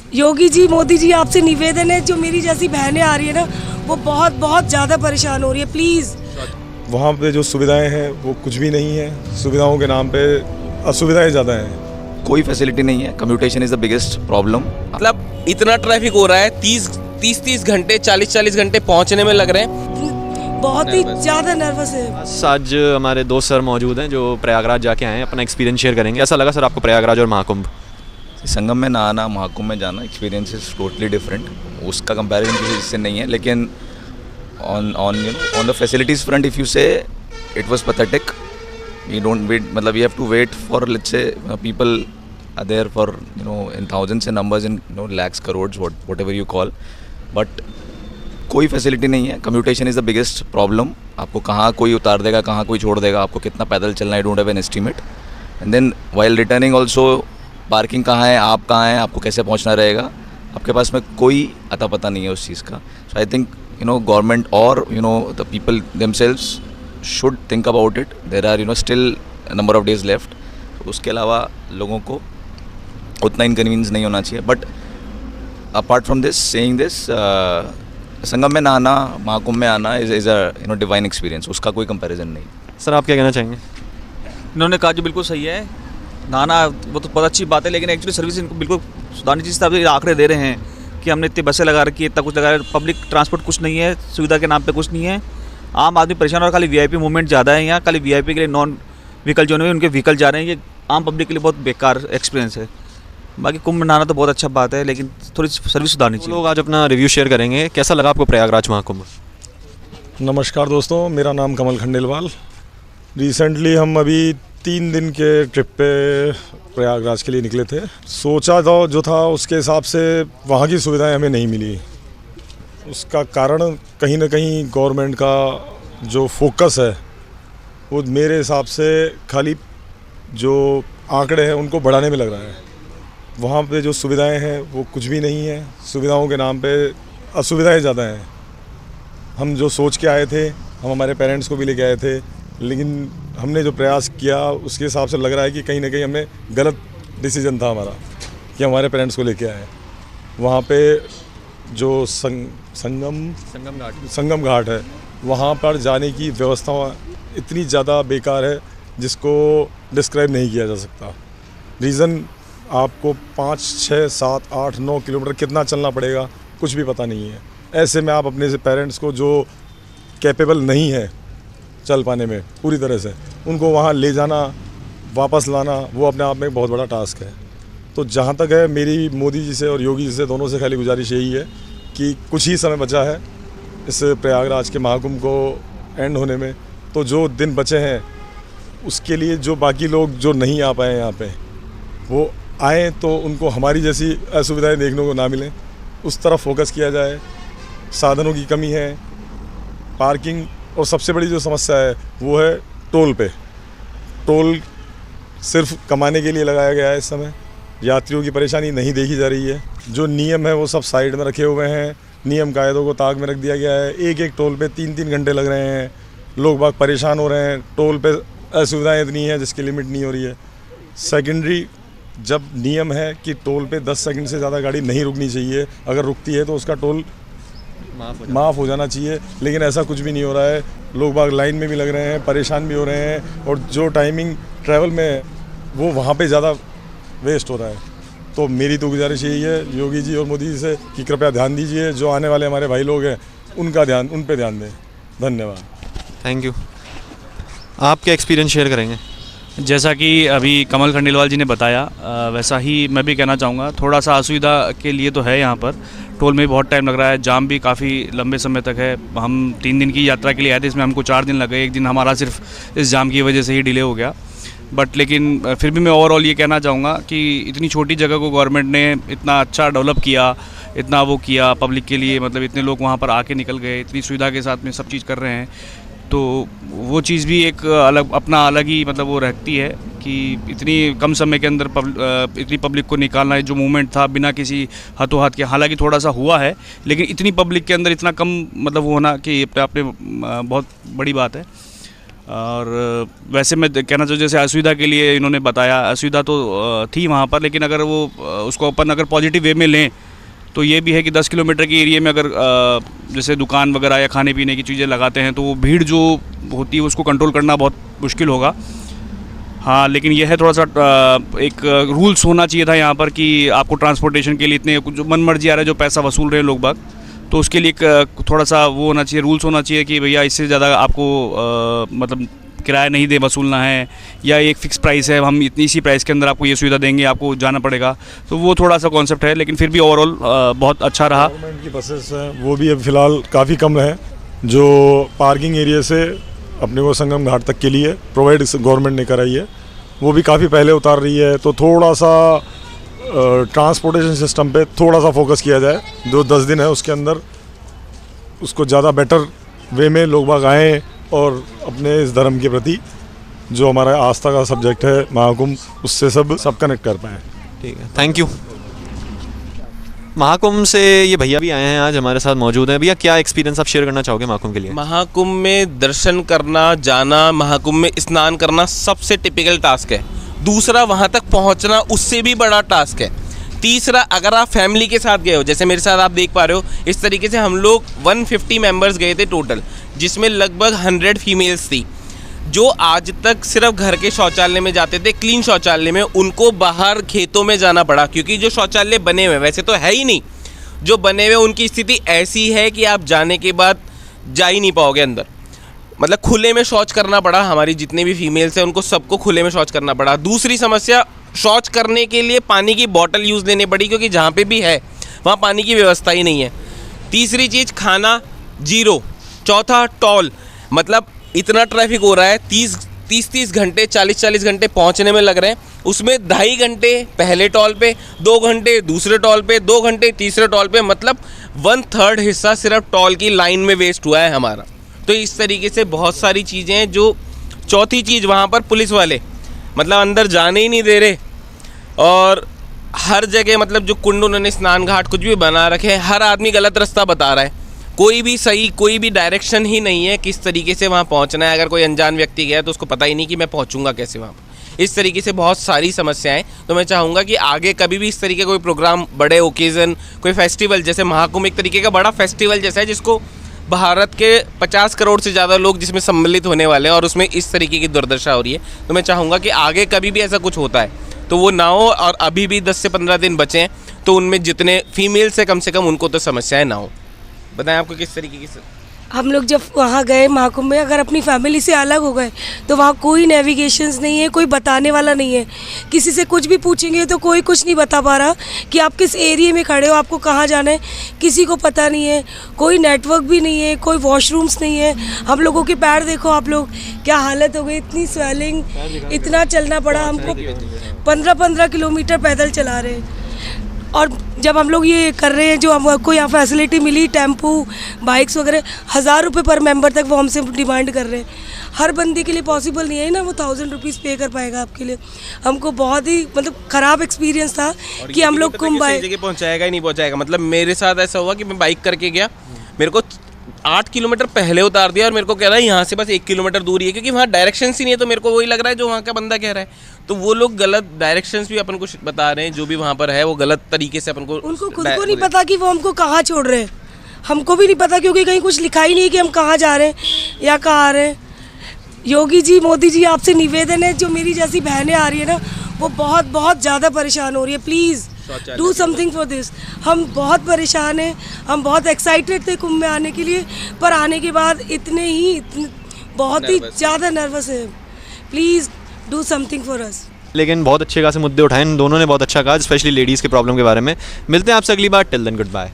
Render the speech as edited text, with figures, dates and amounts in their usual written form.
योगी जी, मोदी जी, आपसे निवेदन है, जो मेरी जैसी बहनें आ रही है ना, वो बहुत बहुत ज़्यादा परेशान हो रही है, प्लीज़। वहाँ पे जो सुविधाएं हैं वो कुछ भी नहीं है, सुविधाओं के नाम पे असुविधाएं ज़्यादा हैं। कोई फैसिलिटी नहीं है। Commutation is the biggest problem. मतलब इतना ट्रैफिक हो रहा है, 30 घंटे 40 घंटे पहुंचने में लग रहे हैं। बहुत ही ज़्यादा नर्वस है। आज हमारे दोस्त सर मौजूद हैं जो प्रयागराज जाके आए हैं, अपना एक्सपीरियंस शेयर करेंगे। ऐसा लगा सर आपको प्रयागराज और महाकुंभ? संगम में नहाना, महाकुंभ में जाना, एक्सपीरियंस इज टोटली डिफरेंट। उसका कंपैरिजन किसी से नहीं है। लेकिन on the facilities front if you say it was pathetic. You don't wait, मतलब you have to wait for, let's say people are there for in thousands and numbers, in lakhs, crores, whatever you call, but कोई facility नहीं है। Commutation is the biggest problem. आपको कहाँ कोई उतार देगा, कहाँ कोई छोड़ देगा, आपको कितना पैदल चलना है, don't have an estimate. And then while returning also, parking कहाँ है, आप कहाँ हैं, आपको कैसे पहुँचना रहेगा, आपके पास में कोई अता पता नहीं है उस चीज़ का। सो आई थिंक गवर्नमेंट और the people themselves should think about it. There are still number of days left. उसके अलावा लोगों को उतना इनकन्वीनियंस नहीं होना चाहिए। But apart from this, saying this, Sangam में नहाना, महाकुंभ में आना इज़ अ डिवाइन एक्सपीरियंस। उसका कोई कंपैरिजन नहीं। सर आप क्या कहना चाहेंगे? इन्होंने कहा जो बिल्कुल सही है। नहाना वो तो बहुत अच्छी बात है, लेकिन एक्चुअली सर्विस इनको बिल्कुल सुधारनी चाहिए। तभी आंकड़े दे रहे हैं कि हमने इतनी बसें लगा रखी है, इतना कुछ लगा रखा है, पब्लिक ट्रांसपोर्ट कुछ नहीं है, सुविधा के नाम पे कुछ नहीं है। आम आदमी परेशान और खाली वीआईपी मूवमेंट ज़्यादा है यहाँ। खाली वीआईपी के लिए नॉन व्हीकल जो नहीं उनके व्हीकल जा रहे हैं। ये आम पब्लिक के लिए बहुत बेकार एक्सपीरियंस है। बाकी कुंभ में नहाना तो बहुत अच्छा बात है, लेकिन थोड़ी सर्विस सुधारनी चाहिए। लोग आज अपना रिव्यू शेयर करेंगे। कैसा लगा आपको प्रयागराज महाकुंभ? नमस्कार दोस्तों, मेरा नाम कमल खंडेलवाल। रिसेंटली हम अभी 3 दिन के ट्रिप पे प्रयागराज के लिए निकले थे। सोचा था जो था उसके हिसाब से वहाँ की सुविधाएं हमें नहीं मिली। उसका कारण कहीं ना कहीं गवर्नमेंट का जो फोकस है वो मेरे हिसाब से खाली जो आंकड़े हैं उनको बढ़ाने में लग रहा है। वहाँ पे जो सुविधाएं हैं वो कुछ भी नहीं है, सुविधाओं के नाम पे असुविधाएं ज़्यादा हैं। हम जो सोच के आए थे, हम हमारे पेरेंट्स को भी लेके आए थे, लेकिन हमने जो प्रयास किया उसके हिसाब से लग रहा है कि कहीं ना कहीं हमने गलत डिसीजन था हमारा कि हमारे पेरेंट्स को लेके आए। वहाँ पे जो संगम घाट है, वहाँ पर जाने की व्यवस्था इतनी ज़्यादा बेकार है जिसको डिस्क्राइब नहीं किया जा सकता। रीज़न, आपको 5, 6, 7, 8, 9 किलोमीटर कितना चलना पड़ेगा कुछ भी पता नहीं है। ऐसे में आप अपने से पेरेंट्स को जो कैपेबल नहीं है चल पाने में पूरी तरह से, उनको वहाँ ले जाना, वापस लाना, वो अपने आप में एक बहुत बड़ा टास्क है। तो जहाँ तक है, मेरी मोदी जी से और योगी जी से दोनों से खाली गुजारिश यही है कि कुछ ही समय बचा है इस प्रयागराज के महाकुंभ को एंड होने में। तो जो दिन बचे हैं उसके लिए जो बाकी लोग जो नहीं आ पाए यहाँ पे, वो आएँ तो उनको हमारी जैसी असुविधाएं देखने को ना मिलें, उस तरफ फोकस किया जाए। साधनों की कमी है, पार्किंग, और सबसे बड़ी जो समस्या है वो है टोल पे। टोल सिर्फ कमाने के लिए लगाया गया है इस समय। यात्रियों की परेशानी नहीं देखी जा रही है। जो नियम है वो सब साइड में रखे हुए हैं, नियम कायदों को ताक में रख दिया गया है। एक एक टोल पे 3-3 घंटे लग रहे हैं, लोग बाग परेशान हो रहे हैं। टोल पे असुविधाएँ इतनी हैं जिसकी लिमिट नहीं हो रही है। सेकेंडरी, जब नियम है कि टोल पे 10 सेकंड से ज़्यादा गाड़ी नहीं रुकनी चाहिए, अगर रुकती है तो उसका टोल माफ़ हो जाना चाहिए, लेकिन ऐसा कुछ भी नहीं हो रहा है। लोग बाग लाइन में भी लग रहे हैं, परेशान भी हो रहे हैं, और जो टाइमिंग ट्रैवल में है वो वहाँ पे ज़्यादा वेस्ट हो रहा है। तो मेरी तो गुजारिश यही है योगी जी और मोदी जी से कि कृपया ध्यान दीजिए, जो आने वाले हमारे भाई लोग हैं उन पे ध्यान दें। धन्यवाद। Thank you. आप क्या एक्सपीरियंस शेयर करेंगे? जैसा कि अभी कमल खंडेलवाल जी ने बताया, वैसा ही मैं भी कहना चाहूँगा। थोड़ा सा असुविधा के लिए तो है यहाँ पर, टोल में भी बहुत टाइम लग रहा है, जाम भी काफ़ी लंबे समय तक है। हम 3 दिन की यात्रा के लिए आए थे, इसमें हमको 4 दिन लग गए। एक दिन हमारा सिर्फ इस जाम की वजह से ही डिले हो गया। बट लेकिन फिर भी मैं ओवरऑल ये कहना चाहूँगा कि इतनी छोटी जगह को गवर्नमेंट ने इतना अच्छा डेवलप किया, इतना वो किया पब्लिक के लिए, मतलब इतने लोग वहाँ पर आके निकल गए, इतनी सुविधा के साथ में सब चीज़ कर रहे हैं। तो वो चीज़ भी एक अपना अलग ही मतलब वो रहती है कि इतनी कम समय के अंदर इतनी पब्लिक को निकालना है। जो मूवमेंट था बिना किसी हाथों हाथ के, हालांकि थोड़ा सा हुआ है, लेकिन इतनी पब्लिक के अंदर इतना कम मतलब वो होना कि अपने बहुत बड़ी बात है। और वैसे मैं कहना चाहूँ जैसे असुविधा के लिए इन्होंने बताया, असुविधा तो थी वहाँ पर, लेकिन अगर वो उसको अपन अगर पॉजिटिव वे में लें तो ये भी है कि 10 किलोमीटर के एरिया में अगर जैसे दुकान वगैरह या खाने पीने की चीज़ें लगाते हैं तो वो भीड़ जो होती है उसको कंट्रोल करना बहुत मुश्किल होगा। हाँ, लेकिन यह है थोड़ा सा एक रूल्स होना चाहिए था यहाँ पर कि आपको ट्रांसपोर्टेशन के लिए इतने जो मन मर्जी आ रहा है, जो पैसा वसूल रहे हैं लोग बाग, तो उसके लिए एक थोड़ा सा वो होना चाहिए, रूल्स होना चाहिए कि भैया इससे ज़्यादा आपको मतलब किराया नहीं दे वसूलना है, या एक फ़िक्स प्राइस है, हम इसी प्राइस के अंदर आपको ये सुविधा देंगे, आपको जाना पड़ेगा। तो वो थोड़ा सा कॉन्सेप्ट है, लेकिन फिर भी ओवरऑल बहुत अच्छा रहा। गवर्नमेंट की बसेस हैं वो भी अब फ़िलहाल काफ़ी कम है, जो पार्किंग एरिया से अपने को संगम घाट तक के लिए प्रोवाइड गवर्नमेंट ने कराई है, वो भी काफ़ी पहले उतार रही है। तो थोड़ा सा ट्रांसपोर्टेशन सिस्टम पे थोड़ा सा फोकस किया जाए, जो 10 दिन है उसके अंदर उसको ज़्यादा बेटर वे में लोग बाग आएँ और अपने इस धर्म के प्रति जो हमारा आस्था का सब्जेक्ट है महाकुंभ, उससे सब कनेक्ट कर पाएँ। ठीक है, थैंक यू। महाकुंभ से ये भैया भी आए हैं, आज हमारे साथ मौजूद हैं। भैया क्या एक्सपीरियंस आप शेयर करना चाहोगे महाकुंभ के लिए? महाकुंभ में दर्शन करना, जाना, महाकुंभ में स्नान करना सबसे टिपिकल टास्क है। दूसरा, वहाँ तक पहुँचना उससे भी बड़ा टास्क है। तीसरा, अगर आप फैमिली के साथ गए हो, जैसे मेरे साथ आप देख पा रहे हो, इस तरीके से हम लोग 150 मेंबर्स गए थे टोटल, जिसमें लगभग 100 फीमेल्स थी, जो आज तक सिर्फ घर के शौचालय में जाते थे, क्लीन शौचालय में। उनको बाहर खेतों में जाना पड़ा, क्योंकि जो शौचालय बने हुए वैसे तो है ही नहीं, जो बने हुए उनकी स्थिति ऐसी है कि आप जाने के बाद जा ही नहीं पाओगे अंदर। मतलब खुले में शौच करना पड़ा। हमारी जितने भी फीमेल्स हैं उनको सबको खुले में शौच करना पड़ा। दूसरी समस्या, शौच करने के लिए पानी की बॉटल यूज़ लेनी पड़ी, क्योंकि जहाँ पे भी है वहाँ पानी की व्यवस्था ही नहीं है। तीसरी चीज़, खाना जीरो। चौथा, टॉल, मतलब इतना ट्रैफिक हो रहा है, 30 घंटे 40 घंटे पहुंचने में लग रहे हैं, उसमें 2.5 घंटे पहले टॉल पे, 2 घंटे दूसरे टॉल पे, 2 घंटे तीसरे टॉल पे, मतलब 1/3 हिस्सा सिर्फ टॉल की लाइन में वेस्ट हुआ है हमारा। तो इस तरीके से बहुत सारी चीज़ें हैं। जो चौथी चीज़, वहाँ पर पुलिस वाले मतलब अंदर जाने ही नहीं दे रहे, और हर जगह मतलब जो कुंड उन्होंने स्नान घाट कुछ भी बना रखे हैं, हर आदमी गलत रास्ता बता रहा है। कोई भी सही, कोई भी डायरेक्शन ही नहीं है किस तरीके से वहाँ पहुँचना है। अगर कोई अनजान व्यक्ति गया तो उसको पता ही नहीं कि मैं पहुँचूंगा कैसे वहाँ पर। इस तरीके से बहुत सारी समस्याएं। तो मैं चाहूँगा कि आगे कभी भी इस तरीके कोई प्रोग्राम, बड़े ओकेज़न, कोई फेस्टिवल, जैसे महाकुंभ एक तरीके का बड़ा फेस्टिवल जैसा है, जिसको भारत के 50 करोड़ से ज़्यादा लोग जिसमें सम्मिलित होने वाले हैं, और उसमें इस तरीके की दुर्दशा हो रही है। तो मैं चाहूँगा कि आगे कभी भी ऐसा कुछ होता है तो वो ना हो, और अभी भी 10 से 15 दिन बचे हैं, तो उनमें जितने फीमेल्स है कम से कम उनको तो समस्याएं ना हो। बताएं आपको किस तरीके की। हम लोग जब वहाँ गए महाकुंभ में, अगर अपनी फैमिली से अलग हो गए तो वहाँ कोई नेविगेशंस नहीं है, कोई बताने वाला नहीं है। किसी से कुछ भी पूछेंगे तो कोई कुछ नहीं बता पा रहा कि आप किस एरिया में खड़े हो, आपको कहाँ जाना है, किसी को पता नहीं है। कोई नेटवर्क भी नहीं है, कोई वॉशरूम्स नहीं है। हम लोगों के पैर देखो आप लोग, क्या हालत हो गई, इतनी स्वेलिंग, इतना चलना पड़ा हमको। 15-15 किलोमीटर पैदल चला रहे हैं। और जब हम लोग ये कर रहे हैं, जो हमको यहाँ फैसिलिटी मिली, टेम्पू, बाइक्स वगैरह, 1000 रुपये पर मेंबर तक वो हमसे डिमांड कर रहे हैं। हर बंदी के लिए पॉसिबल नहीं है ना, वो 1000 रुपीज़ पे कर पाएगा आपके लिए। हमको बहुत ही मतलब ख़राब एक्सपीरियंस था कि हम लोग कुंभ आए, जगह पहुँचाएगा ही नहीं पहुँचाएगा। मतलब मेरे साथ ऐसा हुआ कि मैं बाइक करके गया, मेरे को 8 किलोमीटर पहले उतार दिया, और मेरे को कह रहा है यहाँ से बस 1 किलोमीटर दूर ही है, क्योंकि वहाँ डायरेक्शंस ही नहीं है। तो मेरे को वही लग रहा है जो वहाँ का बंदा कह रहा है। तो वो लोग गलत डायरेक्शंस भी अपन को बता रहे हैं, जो भी वहाँ पर है वो गलत तरीके से अपन को। उनको खुद को नहीं पता कि वो हमको कहाँ छोड़ रहे हैं, हमको भी नहीं पता, क्योंकि कहीं कुछ लिखा ही नहीं कि हम कहाँ जा रहे हैं या कहाँ आ रहे हैं। योगी जी, मोदी जी, आपसे निवेदन है, जो मेरी जैसी बहनें आ रही है ना, वो बहुत ज़्यादा परेशान हो रही है, please do something for this. हम बहुत परेशान हैं, हम बहुत एक्साइटेड थे कुंभ में आने के लिए, पर आने के बाद बहुत ही ज़्यादा नर्वस है। Please do something for us. लेकिन बहुत अच्छे खासे मुद्दे उठाए इन दोनों ने, बहुत अच्छा कहा, स्पेशली लेडीज़ के प्रॉब्लम के बारे में। मिलते हैं आपसे अगली बार। Till then, good bye.